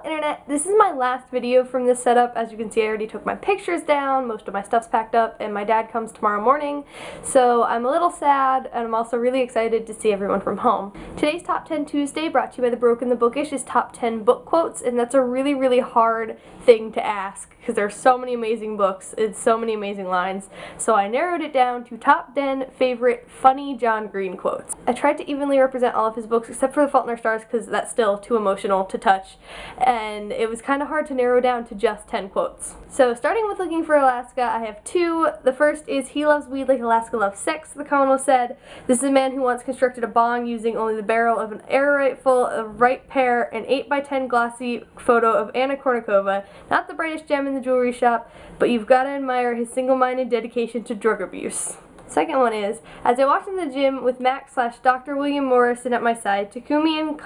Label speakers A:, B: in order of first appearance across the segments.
A: Internet, this is my last video from this setup. As you can see, I already took my pictures down, most of my stuff's packed up, and my dad comes tomorrow morning, so I'm a little sad, and I'm also really excited to see everyone from home. Today's Top 10 Tuesday, brought to you by the Broke and The Bookish, is top 10 book quotes, and that's a really, really hard thing to ask, because there are so many amazing books, and so many amazing lines, so I narrowed it down to top 10 favorite funny John Green quotes. I tried to evenly represent all of his books, except for The Fault in Our Stars, because that's still too emotional to touch, and it was kind of hard to narrow down to just 10 quotes. So starting with Looking for Alaska, I have two. The first is, "He loves weed like Alaska loves sex," the colonel said. "This is a man who once constructed a bong using only the barrel of an air rifle, a ripe pear, an 8x10 glossy photo of Anna Kournikova, not the brightest gem in the jewelry shop, but you've got to admire his single-minded dedication to drug abuse." Second one is, "As I walked in the gym with Mac/Dr. William Morrison at my side, Takumi and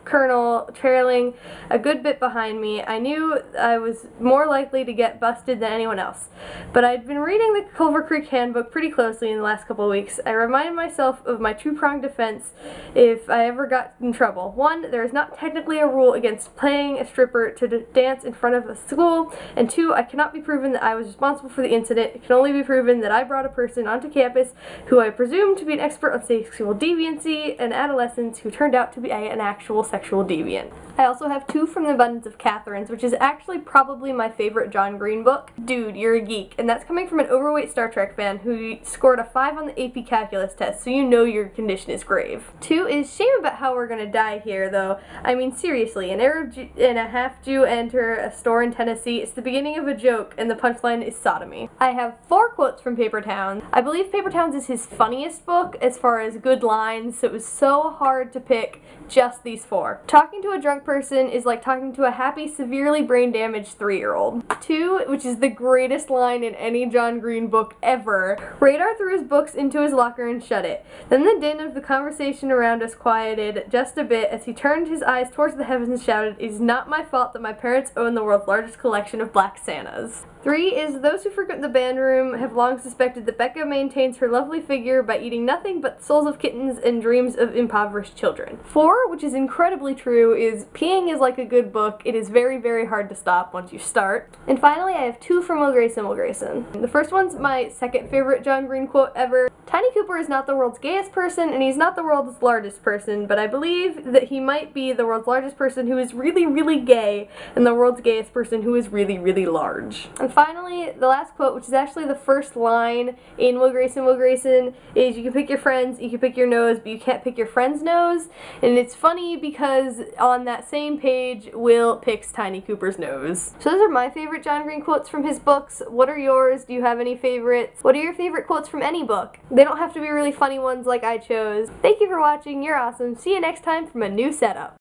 A: Colonel trailing a good bit behind me, I knew I was more likely to get busted than anyone else. But I'd been reading the Culver Creek Handbook pretty closely in the last couple of weeks. I reminded myself of my two-pronged defense if I ever got in trouble. One, there is not technically a rule against paying a stripper to dance in front of a school, and two, I cannot be proven that I was responsible for the incident. It can only be proven that I brought a person onto campus who I presumed to be an expert on sexual deviancy and adolescence who turned out to be an actual sexual deviant." I also have two from The Abundance of Catherines, which is actually probably my favorite John Green book. Dude, you're a geek. And that's coming from an overweight Star Trek fan who scored a 5 on the AP Calculus test, so you know your condition is grave. Two is, "Shame about how we're gonna die here, though. I mean, seriously, an Arab and a half-Jew enter a store in Tennessee. It's the beginning of a joke, and the punchline is sodomy." I have 4 quotes from Paper Towns. I believe Paper Towns is his funniest book as far as good lines, so it was so hard to pick just these 4. "Talking to a drunk person is like talking to a happy, severely brain-damaged 3-year-old. 2, which is the greatest line in any John Green book ever. "Radar threw his books into his locker and shut it. Then the din of the conversation around us quieted just a bit as he turned his eyes towards the heavens and shouted, 'It is not my fault that my parents own the world's largest collection of black Santas.'" 3 is, "Those who frequent the band room have long suspected that Becca maintains her lovely figure by eating nothing but the souls of kittens and dreams of impoverished children." 4, which is incredibly true, is, "Peeing is like a good book. It is very, very hard to stop once you start." And finally, I have 2 from Will Grayson. The first one's my second favorite John Green quote ever. "Tiny Cooper is not the world's gayest person, and he's not the world's largest person, but I believe that he might be the world's largest person who is really, really gay, and the world's gayest person who is really, really large." And finally, the last quote, which is actually the first line in Will Grayson, is, "You can pick your friends, you can pick your nose, but you can't pick your friend's nose." And it's funny because on that same page, Will picks Tiny Cooper's nose. So those are my favorite John Green quotes from his books. What are yours? Do you have any favorites? What are your favorite quotes from any book? They don't have to be really funny ones like I chose. Thank you for watching. You're awesome. See you next time from a new setup.